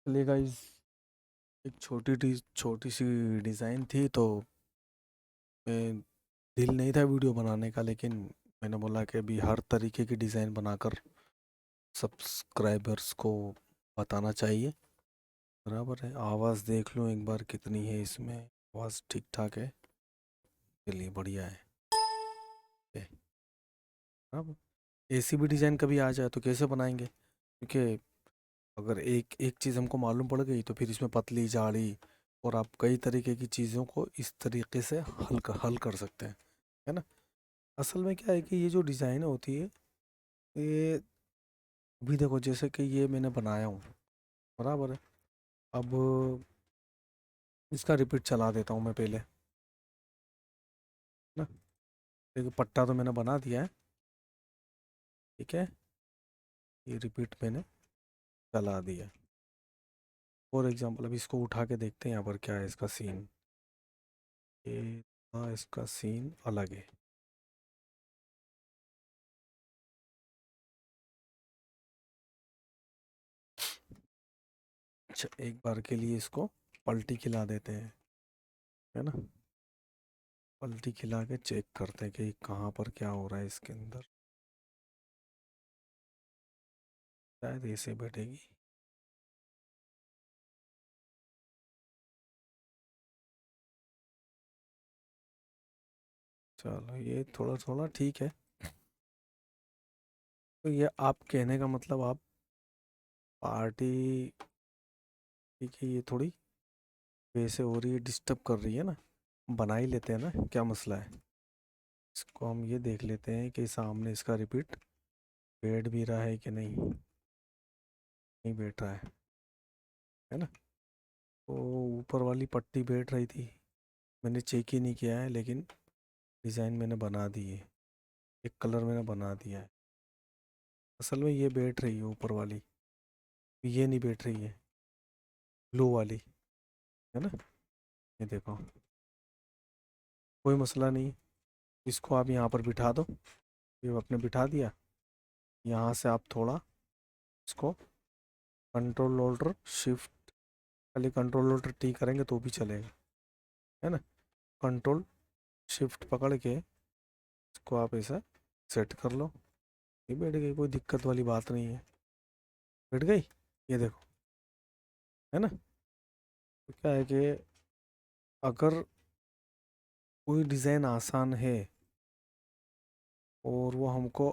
चलिए गाइस, एक छोटी सी डिज़ाइन थी तो मैं दिल नहीं था वीडियो बनाने का, लेकिन मैंने बोला कि अभी हर तरीके की डिज़ाइन बनाकर सब्सक्राइबर्स को बताना चाहिए। बराबर है। आवाज़ देख लो एक बार कितनी है इसमें। आवाज़ ठीक ठाक है। चलिए बढ़िया है। ए, अब ऐसी भी डिज़ाइन कभी आ जाए तो कैसे बनाएंगे, क्योंकि अगर एक एक चीज़ हमको मालूम पड़ गई तो फिर इसमें पतली जाड़ी और आप कई तरीके की चीज़ों को इस तरीके से हल कर सकते हैं, है ना। असल में क्या है कि ये जो डिज़ाइन होती है, ये अभी देखो जैसे कि ये मैंने बनाया हूँ, बराबर है। अब इसका रिपीट चला देता हूँ मैं पहले, है ना। देखो पट्टा तो मैंने बना दिया है, ठीक है। ये रिपीट मैंने चला दिया। फॉर एग्जांपल अब इसको उठा के देखते हैं यहाँ पर क्या है इसका सीन। ये हाँ, इसका सीन अलग है। अच्छा, एक बार के लिए इसको पलटी खिला देते हैं, है ना। पलटी खिला के चेक करते हैं कि कहाँ पर क्या हो रहा है इसके अंदर। शायद ऐसे बैठेगी। चलो ये थोड़ा थोड़ा ठीक है। तो ये आप कहने का मतलब आप पार्टी, ठीक है, ये थोड़ी वैसे हो रही है, डिस्टर्ब कर रही है ना। बना ही लेते हैं ना, क्या मसला है। इसको हम ये देख लेते हैं कि सामने इसका रिपीट बैठ भी रहा है कि नहीं। नहीं बैठ रहा है ना। तो ऊपर वाली पट्टी बैठ रही थी, मैंने चेक ही नहीं किया है, लेकिन डिज़ाइन मैंने बना दी है। एक कलर मैंने बना दिया है। असल में ये बैठ रही है ऊपर वाली, ये नहीं बैठ रही है ब्लू वाली, है ना। ये देखो, कोई मसला नहीं। इसको आप यहाँ पर बिठा दो। ये आपने बिठा दिया। यहाँ से आप थोड़ा इसको कंट्रोल ऑल्टर शिफ्ट, खाली कंट्रोल ऑल्टर टी करेंगे तो भी चलेगा, है ना। कंट्रोल शिफ्ट पकड़ के इसको आप ऐसा सेट कर लो। ये बैठ गई, कोई दिक्कत वाली बात नहीं है। बैठ गई, ये देखो, है ना। तो क्या है कि अगर कोई डिज़ाइन आसान है और वो हमको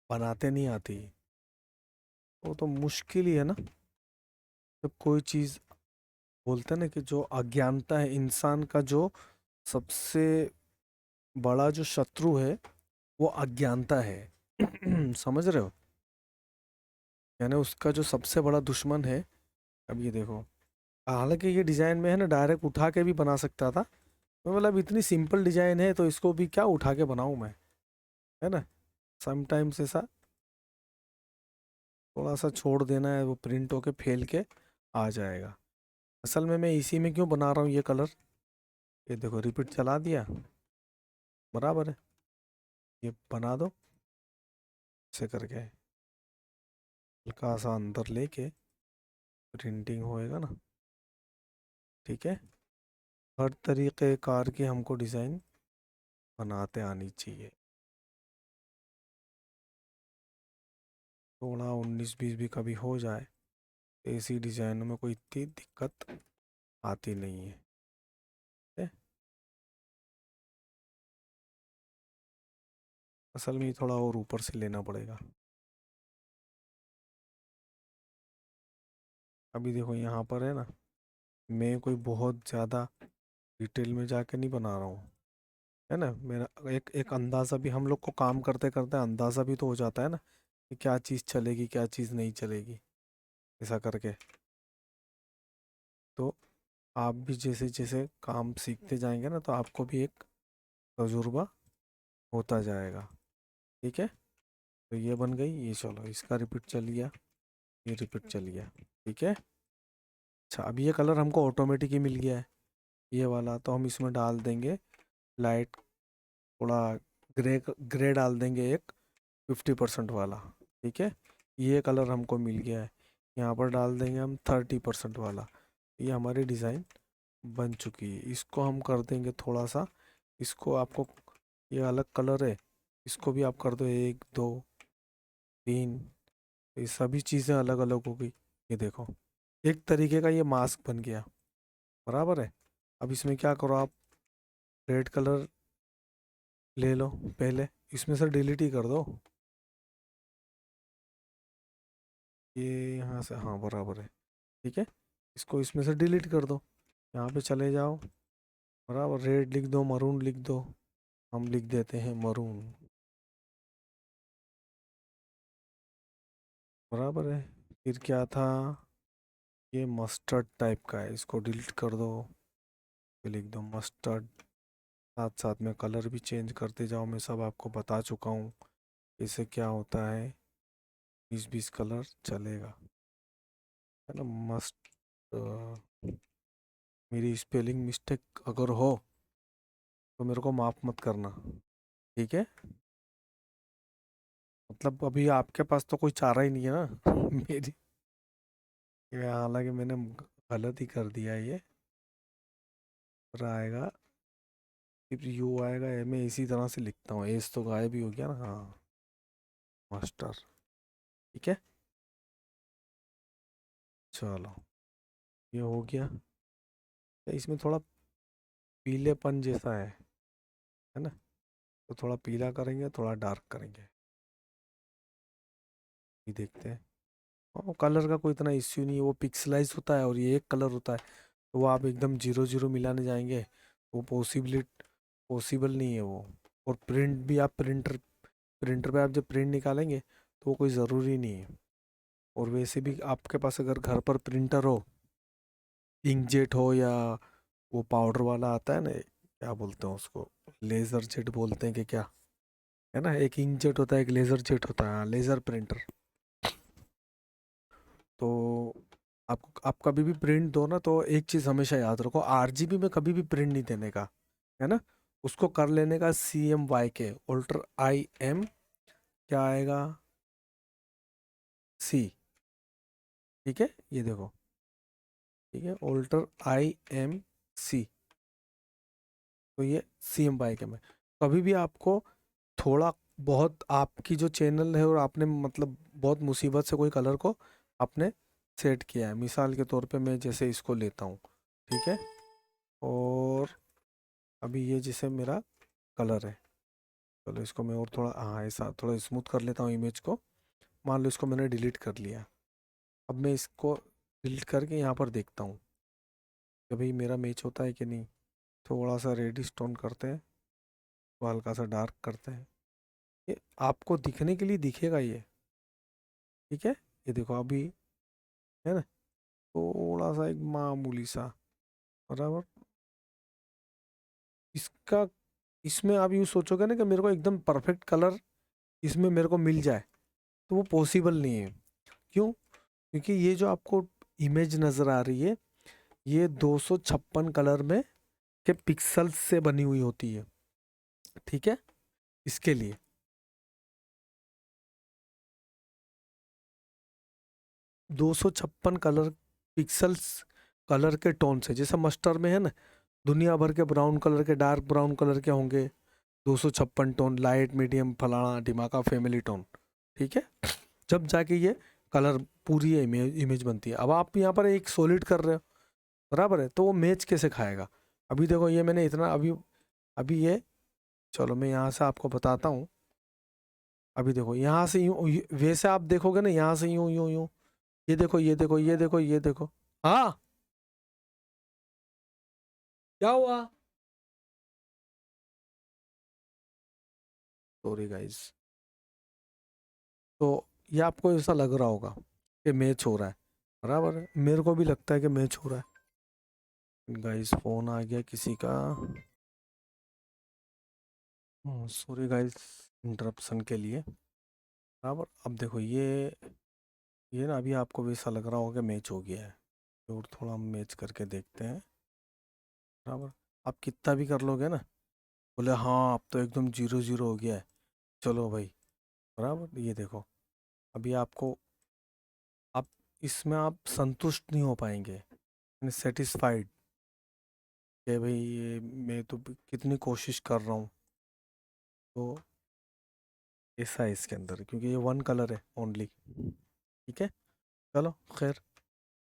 बनाते नहीं आती, वो तो मुश्किल ही है ना। जब कोई चीज़, बोलते हैं ना कि जो अज्ञानता है इंसान का, जो सबसे बड़ा जो शत्रु है वो अज्ञानता है। समझ रहे हो, यानी उसका जो सबसे बड़ा दुश्मन है। अब ये देखो, हालांकि ये डिज़ाइन में है ना डायरेक्ट उठा के भी बना सकता था मैं, मतलब इतनी सिंपल डिज़ाइन है तो इसको भी क्या उठा के बनाऊं मैं, है ना। समटाइम्स ऐसा थोड़ा सा छोड़ देना है, वो प्रिंट होके फैल के आ जाएगा। असल में मैं इसी में क्यों बना रहा हूँ ये कलर। ये देखो रिपीट चला दिया, बराबर है। ये बना दो ऐसे करके, हल्का सा अंदर लेके प्रिंटिंग होएगा ना, ठीक है। हर तरीके कार की हमको डिज़ाइन बनाते आनी चाहिए। थोड़ा 19-20 भी कभी हो जाए, ऐसी डिज़ाइनों में कोई इतनी दिक्कत आती नहीं है, ठीक है? असल में ये थोड़ा और ऊपर से लेना पड़ेगा। अभी देखो यहाँ पर है ना, मैं कोई बहुत ज़्यादा डिटेल में जाके नहीं बना रहा हूँ, है ना। मेरा एक एक अंदाज़ा भी, हम लोग को काम करते करते अंदाज़ा भी तो हो जाता है ना कि क्या चीज़ चलेगी क्या चीज़ नहीं चलेगी, ऐसा करके। तो आप भी जैसे जैसे काम सीखते जाएंगे ना तो आपको भी एक तजुर्बा होता जाएगा, ठीक है। तो ये बन गई, ये चलो इसका रिपीट चल गया, ये रिपीट चल गया, ठीक है। अच्छा, अब ये कलर हमको ऑटोमेटिक ही मिल गया है, ये वाला। तो हम इसमें डाल देंगे लाइट, थोड़ा ग्रे ग्रे डाल देंगे, एक 50% वाला, ठीक है। ये कलर हमको मिल गया है। यहाँ पर डाल देंगे हम 30% वाला। ये हमारी डिज़ाइन बन चुकी है। इसको हम कर देंगे थोड़ा सा, इसको आपको, ये अलग कलर है, इसको भी आप कर दो 1 2 3। ये सभी चीज़ें अलग अलग हो गई। ये देखो, एक तरीके का ये मास्क बन गया, बराबर है। अब इसमें क्या करो आप, रेड कलर ले लो पहले, इसमें से डिलीट ही कर दो ये यहाँ से, हाँ बराबर है, ठीक है। इसको इसमें से डिलीट कर दो, यहाँ पे चले जाओ, बराबर, रेड लिख दो, मरून लिख दो, हम लिख देते हैं मरून, बराबर है। फिर क्या था, ये मस्टर्ड टाइप का है, इसको डिलीट कर दो, फिर लिख दो मस्टर्ड। साथ साथ में कलर भी चेंज करते जाओ, मैं सब आपको बता चुका हूँ इससे क्या होता है, 20 20 कलर चलेगा, है ना। मस्ट, मेरी स्पेलिंग मिस्टेक अगर हो तो मेरे को माफ़ मत करना, ठीक है। मतलब अभी आपके पास तो कोई चारा ही नहीं है ना मेरी, हालांकि मैंने गलत ही कर दिया ये, पर आएगा, फिर यू आएगा, मैं इसी तरह से लिखता हूँ, एस तो गायब ही हो गया ना, हाँ, मास्टर, ठीक है। चलो, ये हो गया। तो इसमें थोड़ा पीलेपन जैसा है ना, तो थोड़ा पीला करेंगे, थोड़ा डार्क करेंगे, ये देखते हैं। और कलर का कोई इतना इश्यू नहीं है, वो पिक्सलाइज होता है और ये एक कलर होता है, तो वो आप एकदम जीरो जीरो मिलाने जाएंगे, वो पॉसिबल नहीं है वो। और प्रिंट भी आप प्रिंटर पे आप जब प्रिंट निकालेंगे तो वो कोई ज़रूरी नहीं है। और वैसे भी आपके पास अगर घर पर प्रिंटर हो, इंकजेट हो, या वो पाउडर वाला आता है ना, क्या बोलते हैं उसको, लेज़र जेट बोलते हैं कि क्या, है ना, एक इंकजेट होता है, एक लेज़र जेट होता है, हाँ, लेज़र प्रिंटर। तो आप कभी भी प्रिंट दो ना, तो एक चीज़ हमेशा याद रखो, आरजीबी में कभी भी प्रिंट नहीं देने का, है ना। उसको कर लेने का CMYK, अल्टर IM, क्या आएगा, C, ठीक है, ये देखो, ठीक है, अल्टर IMC, तो ये CMYK में कभी भी आपको थोड़ा बहुत, आपकी जो चैनल है और आपने मतलब बहुत मुसीबत से कोई कलर को आपने सेट किया है, मिसाल के तौर पे मैं जैसे इसको लेता हूँ, ठीक है, और अभी ये जैसे मेरा कलर है, चलो इसको मैं और थोड़ा, हाँ, ऐसा थोड़ा स्मूथ कर लेता हूँ इमेज को। मान लो इसको मैंने डिलीट कर लिया, अब मैं इसको डिलीट करके यहाँ पर देखता हूँ कि भाई मेरा मैच होता है कि नहीं। थोड़ा सा रेडिश टोन करते हैं, तो हल्का सा डार्क करते हैं, ये आपको दिखने के लिए दिखेगा ये, ठीक है। ये देखो अभी, है ना, थोड़ा सा एक मामूली सा, बराबर। इसका, इसमें आप यूँ सोचोगे ना कि मेरे को एकदम परफेक्ट कलर इसमें मेरे को मिल जाए, तो वो पॉसिबल नहीं है। क्यों? क्योंकि ये जो आपको इमेज नज़र आ रही है, ये 256 कलर में के पिक्सल्स से बनी हुई होती है, ठीक है। इसके लिए 256 कलर पिक्सल्स, कलर के टोन से, जैसे मस्टर में है ना, दुनिया भर के ब्राउन कलर के, डार्क ब्राउन कलर के होंगे 256 टोन, लाइट मीडियम फलाना ढिमाका फैमिली टोन, ठीक है। जब जाके ये कलर पूरी इमेज बनती है। अब आप यहाँ पर एक सॉलिड कर रहे हो, बराबर है, तो वो मैच कैसे खाएगा। अभी देखो ये मैंने इतना, अभी अभी ये, चलो मैं यहाँ से आपको बताता हूँ। अभी देखो यहाँ से यूँ वैसे आप देखोगे ना, यहाँ से यूँ यूँ यूँ, ये देखो ये देखो ये देखो ये देखो, हाँ, क्या हुआ, सॉरी गाइस। तो ये आपको ऐसा लग रहा होगा कि मैच हो रहा है, बराबर है, मेरे को भी लगता है कि मैच हो रहा है। गाइस फोन आ गया किसी का, सॉरी गाइस इंटरप्शन के लिए, बराबर। अब देखो ये ना, अभी आपको भी ऐसा लग रहा होगा कि मैच हो गया है, और थोड़ा हम मैच करके देखते हैं, बराबर। आप कितना भी कर लोगे ना, बोले हाँ अब तो एकदम 0 0 हो गया है, चलो भाई, बराबर। ये देखो, अभी आपको, आप इसमें आप संतुष्ट नहीं हो पाएंगे, सेटिस्फाइड कि भाई ये मैं तो कितनी कोशिश कर रहा हूँ। तो ऐसा है इसके अंदर, क्योंकि ये वन कलर है ओनली। ठीक है, चलो खैर,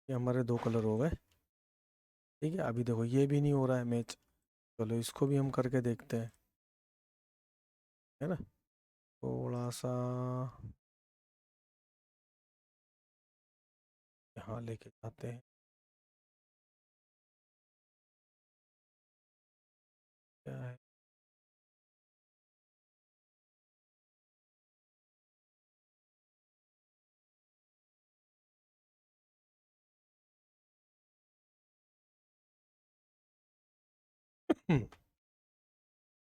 ये हमारे दो कलर हो गए। ठीक है, अभी देखो ये भी नहीं हो रहा है मैच, चलो इसको भी हम करके देखते हैं, है ना। थोड़ा सा यहाँ लेके जाते हैं, क्या है।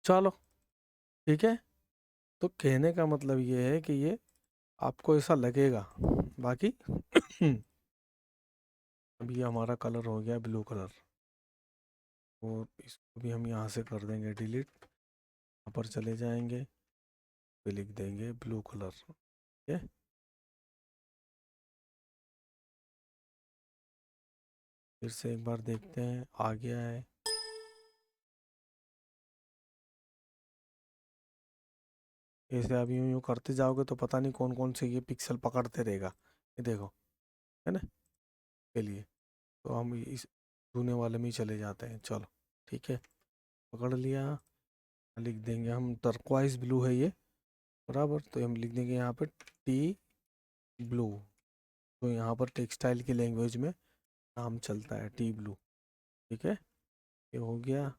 चलो ठीक है, तो कहने का मतलब ये है कि ये आपको ऐसा लगेगा, बाकी अभी ये हमारा कलर हो गया ब्लू कलर, और इसको भी हम यहाँ से कर देंगे डिलीट। यहाँ पर चले जाएंगे, पे लिख देंगे ब्लू कलर। ठीक है, फिर से एक बार देखते हैं आ गया है। ऐसे अभी यूँ यूँ करते जाओगे तो पता नहीं कौन कौन से ये पिक्सल पकड़ते रहेगा, ये देखो, है ना। के लिए तो हम इस धोने वाले में ही चले जाते हैं, चलो ठीक है, पकड़ लिया। लिख देंगे हम टर्कवाइज ब्लू है ये, बराबर, तो हम लिख देंगे यहाँ पर टी ब्लू। तो यहाँ पर टेक्सटाइल की लैंग्वेज में नाम चलता है टी ब्लू। ठीक है, ये हो गया।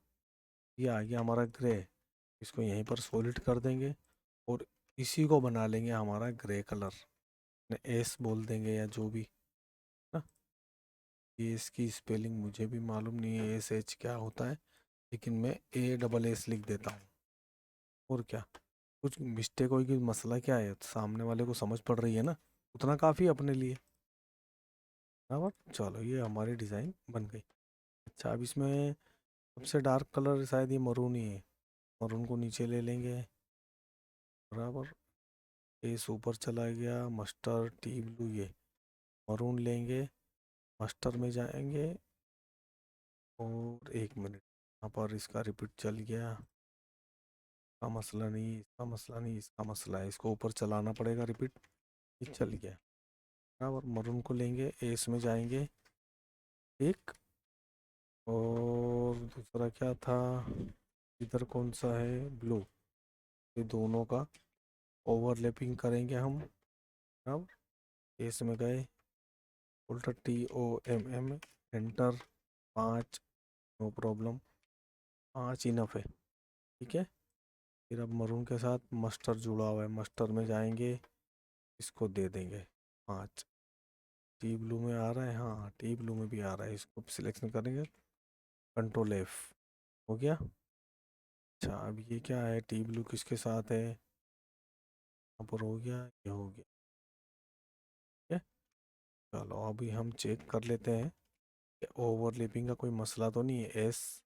ये आ गया हमारा ग्रे, इसको यहीं पर सॉलिड कर देंगे, और इसी को बना लेंगे हमारा ग्रे कलर। एस बोल देंगे या जो भी ना। ये इसकी स्पेलिंग मुझे भी मालूम नहीं है, एस एच क्या होता है, लेकिन मैं ए डबल एस लिख देता हूँ। और क्या, कुछ मिस्टेक होगी, मसला क्या है, सामने वाले को समझ पड़ रही है ना, उतना काफ़ी अपने लिए। बराबर, चलो ये हमारी डिज़ाइन बन गई। अच्छा, अब इसमें सबसे डार्क कलर शायद ये मरून ही है, मरून को नीचे ले लेंगे, बराबर। फेस ऊपर चला गया, मस्टर्ड टी ब्लू, ये मरून लेंगे, मस्टर्ड में जाएंगे, और एक मिनट, यहाँ पर इसका रिपीट चल गया, इसका मसला नहीं, इसका मसला नहीं, इसका मसला है, इसको ऊपर चलाना पड़ेगा, रिपीट, ये चल गया, बराबर। मरून को लेंगे, एस में जाएंगे, एक, और दूसरा क्या था, इधर कौन सा है, ब्लू, ये दोनों का ओवरलैपिंग करेंगे हम, बराबर। एस में गए, उल्टा T O M M, enter, 5, no problem, 5 enough है। ठीक है, फिर अब मरून के साथ मस्टर्ड जुड़ा हुआ है, मस्टर्ड में जाएंगे, इसको दे देंगे 5। टी ब्लू में आ रहा है, हाँ टी ब्लू में भी आ रहा है, इसको सिलेक्शन करेंगे, कंट्रोल एफ, हो गया। अच्छा, अब ये क्या है, टी ब्लू किसके साथ है, यहाँ पर हो गया, ये हो गया। ठीक है, चलो अभी हम चेक कर लेते हैं कि ओवरलैपिंग का कोई मसला तो नहीं है, एस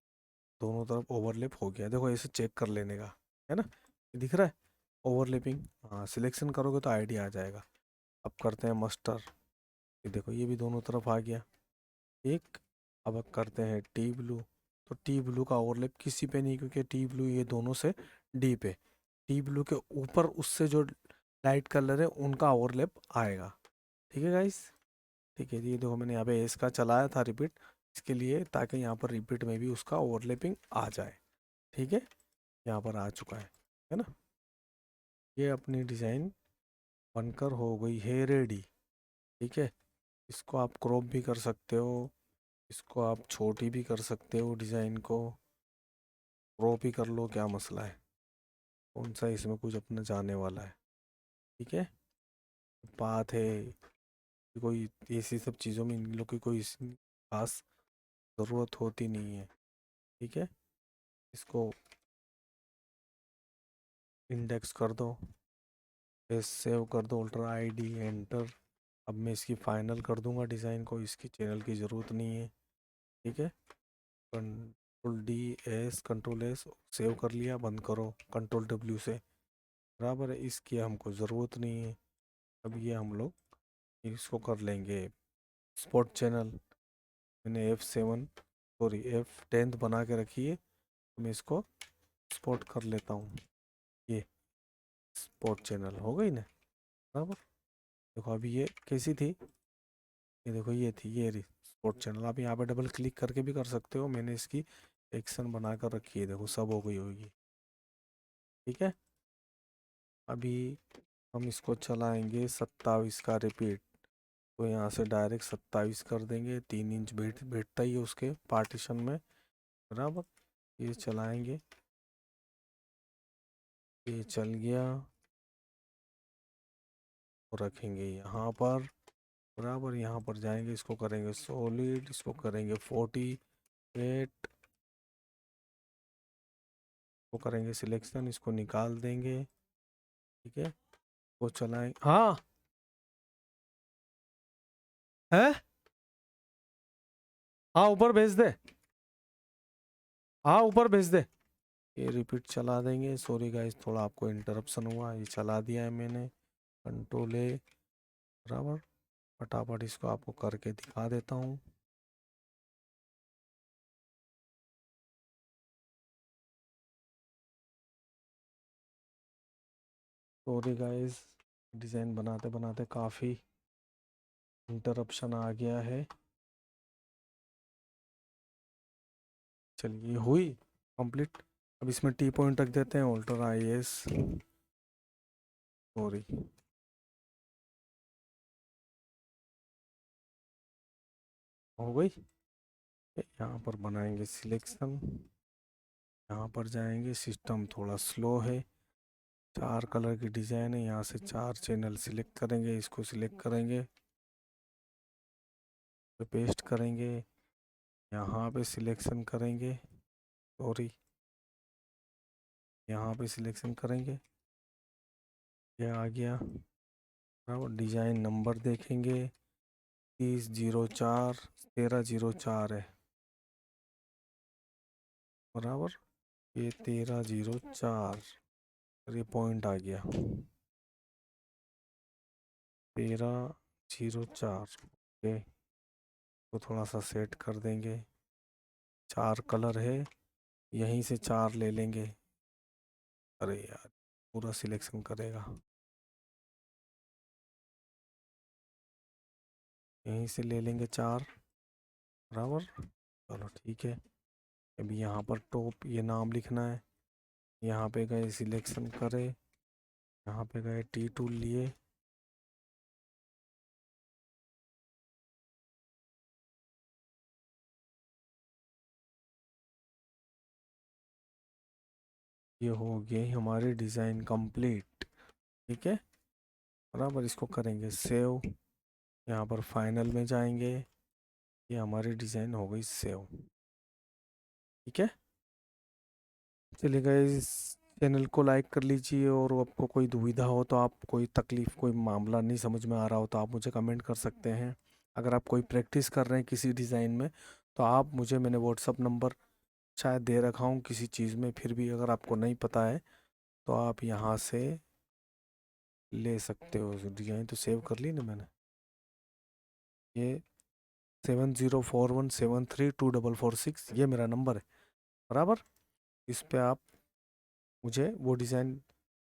दोनों तरफ ओवरलैप हो गया, देखो ऐसे चेक कर लेने का, है ना, ये दिख रहा है ओवरलैपिंग, हाँ सिलेक्शन करोगे तो आइडिया आ जाएगा। अब करते हैं मस्टर, ये देखो ये भी दोनों तरफ आ गया, एक। अब करते हैं टी ब्लू, तो टी ब्लू का ओवरलैप किसी पे नहीं, क्योंकि टी ब्लू ये दोनों से डी पे, टी ब्लू के ऊपर उससे जो लाइट कलर है उनका ओवरलैप आएगा। ठीक है गाइस, ठीक है जी, ये देखो मैंने यहाँ पे एस का चलाया था रिपीट, इसके लिए ताकि यहाँ पर रिपीट में भी उसका ओवरलैपिंग आ जाए। ठीक है, यहाँ पर आ चुका है ना। ये अपनी डिज़ाइन बनकर हो गई है रेडी। ठीक है, इसको आप क्रॉप भी कर सकते हो, इसको आप छोटी भी कर सकते हो, डिज़ाइन को क्रॉप ही कर लो, क्या मसला है, कौन सा इसमें कुछ अपना जाने वाला है। ठीक है, बात है कोई ऐसी सब चीज़ों में इन लोग की कोई खास ज़रूरत होती नहीं है। ठीक है, इसको इंडेक्स कर दो, फिर सेव कर दो, अल्ट्रा आई डी एंटर। अब मैं इसकी फाइनल कर दूंगा डिज़ाइन को, इसकी चैनल की ज़रूरत नहीं है। ठीक है, control D S, control S, save कर लिया, बंद करो कंट्रोल डब्ल्यू से, बराबर है, इसकी हमको ज़रूरत नहीं है। अब ये हम लोग इसको कर लेंगे स्पॉट चैनल मैंने F10 बना के रखी है, मैं इसको स्पॉट कर लेता हूँ। ये स्पॉट चैनल हो गई ना बराबर। देखो अभी ये कैसी थी, ये देखो ये थी, ये रही स्पॉट चैनल। आप यहाँ पे डबल क्लिक करके भी कर सकते हो, मैंने इसकी एक्शन बना कर रखी है, देखो सब हो गई होगी। ठीक है, अभी हम इसको चलाएंगे 27 का रिपीट, तो यहाँ से डायरेक्ट 27 कर देंगे, 3 इंच बैठता ही है उसके पार्टीशन में बराबर। ये चलाएंगे, ये चल गया, और रखेंगे यहाँ पर बराबर। यहाँ पर जाएंगे, इसको करेंगे सॉलिड, इसको करेंगे 48, वो करेंगे सिलेक्शन, इसको निकाल देंगे। ठीक है, वो चलाएं। हाँ है, हाँ ऊपर भेज दे, हाँ ऊपर भेज दे। ये रिपीट चला देंगे। सॉरी गाइस, थोड़ा आपको इंटरप्शन हुआ, ये चला दिया है मैंने, कंट्रोल ए बराबर। फटाफट इसको आपको करके दिखा देता हूँ। सॉरी गाइस, डिज़ाइन बनाते बनाते काफ़ी इंटरप्शन आ गया है। चलिए हुई कंप्लीट। अब इसमें टी पॉइंट रख देते हैं, ऑल्टर IS, सॉरी हो गई। यहाँ पर बनाएंगे सिलेक्शन, यहाँ पर जाएंगे, सिस्टम थोड़ा स्लो है, 4 कलर की डिज़ाइन है, यहाँ से 4 चैनल सिलेक्ट करेंगे, इसको सिलेक्ट करेंगे, तो पेस्ट करेंगे, यहाँ पे सिलेक्शन करेंगे, सॉरी यहाँ पे सिलेक्शन करेंगे, ये आ गया बराबर। डिज़ाइन नंबर देखेंगे, 3004 1304 है बराबर। ये 1304, और ये पॉइंट आ गया 1304। ओके, तो थोड़ा सा सेट कर देंगे, 4 कलर है, यहीं से 4 ले लेंगे। अरे यार, पूरा सिलेक्शन करेगा, यहीं से ले लेंगे 4 बराबर। चलो ठीक है, अभी यहाँ पर टॉप ये नाम लिखना है, यहाँ पे गए सिलेक्शन करे, यहाँ पे गए टी टूल लिए, ये हो गई हमारी डिज़ाइन कंप्लीट। ठीक है बराबर, इसको करेंगे सेव, यहाँ पर फाइनल में जाएंगे, ये हमारी डिज़ाइन हो गई सेव। ठीक है, चलिए गाइस, चैनल को लाइक कर लीजिए, और आपको कोई दुविधा हो तो आप, कोई तकलीफ़, कोई मामला नहीं समझ में आ रहा हो तो आप मुझे कमेंट कर सकते हैं। अगर आप कोई प्रैक्टिस कर रहे हैं किसी डिज़ाइन में, तो आप मुझे, मैंने व्हाट्सअप नंबर शायद दे रखा हूँ किसी चीज़ में, फिर भी अगर आपको नहीं पता है तो आप यहाँ से ले सकते हो। डिज़ाइन तो सेव कर ली ना मैंने, ये 7041732446, ये मेरा नंबर है बराबर। इस पे आप मुझे वो डिज़ाइन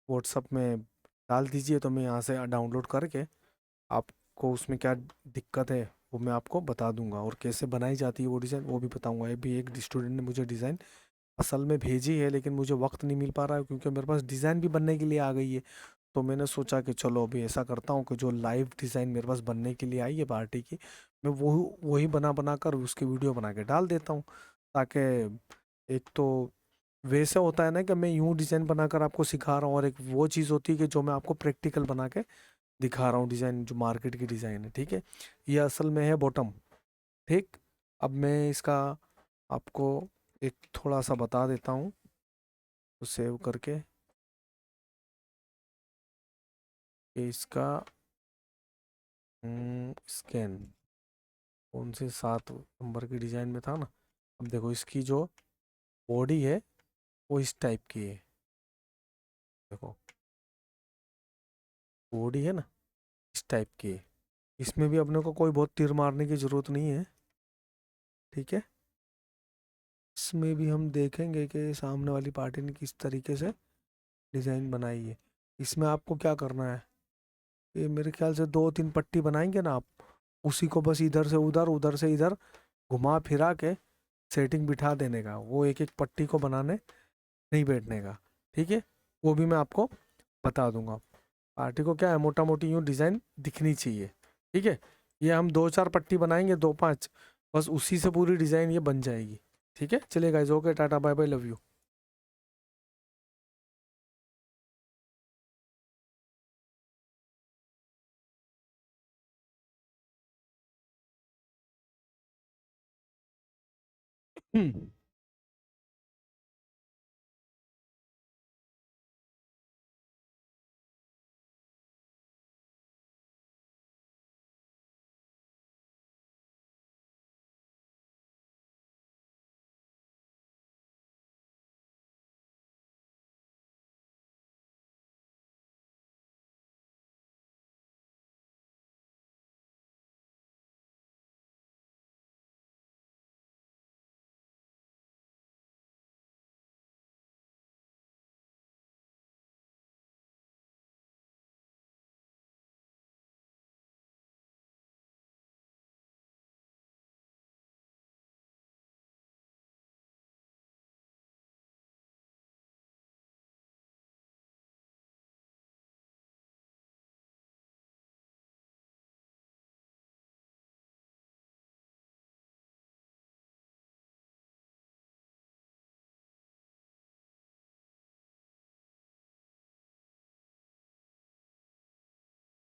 व्हाट्सअप में डाल दीजिए, तो मैं यहाँ से डाउनलोड करके आपको उसमें क्या दिक्कत है वो मैं आपको बता दूंगा, और कैसे बनाई जाती है वो डिज़ाइन वो भी बताऊंगा। ये भी एक स्टूडेंट ने मुझे डिज़ाइन असल में भेजी है, लेकिन मुझे वक्त नहीं मिल पा रहा है, क्योंकि मेरे पास डिज़ाइन भी बनने के लिए आ गई है। तो मैंने सोचा कि चलो अभी ऐसा करता हूँ कि जो लाइव डिज़ाइन मेरे पास बनने के लिए आई है पार्टी की, मैं वही बना बना कर उसकी वीडियो बना के डाल देता हूँ, ताकि एक तो वैसे होता है ना कि मैं यूँ डिज़ाइन बनाकर आपको सिखा रहा हूँ, और एक वो चीज़ होती है कि जो मैं आपको प्रैक्टिकल बना के दिखा रहा हूँ, डिज़ाइन जो मार्केट की डिज़ाइन है। ठीक है, ये असल में है बॉटम। ठीक, अब मैं इसका आपको एक थोड़ा सा बता देता हूँ, तो सेव करके कि इसका स्कैन कौन से 7 नंबर की डिज़ाइन में था ना। अब देखो इसकी जो बॉडी है वो इस टाइप की है, देखो बॉडी है ना, इस टाइप की है इसमें भी अपने को कोई बहुत तीर मारने की ज़रूरत नहीं है। ठीक है, इसमें भी हम देखेंगे कि सामने वाली पार्टी ने किस तरीके से डिज़ाइन बनाई है। इसमें आपको क्या करना है, ये मेरे ख्याल से 2-3 पट्टी बनाएंगे ना आप, उसी को बस इधर से उधर, उधर से इधर घुमा फिरा के सेटिंग बिठा देने का, वो एक एक पट्टी को बनाने नहीं बैठने का। ठीक है, वो भी मैं आपको बता दूंगा। पार्टी को क्या है, मोटा मोटी यूँ डिज़ाइन दिखनी चाहिए। ठीक है, ये हम 2-4 पट्टी बनाएंगे, 2-5, बस उसी से पूरी डिज़ाइन ये बन जाएगी। ठीक है, चलिए गाइस, ओके, टाटा बाय बाय, लव यू।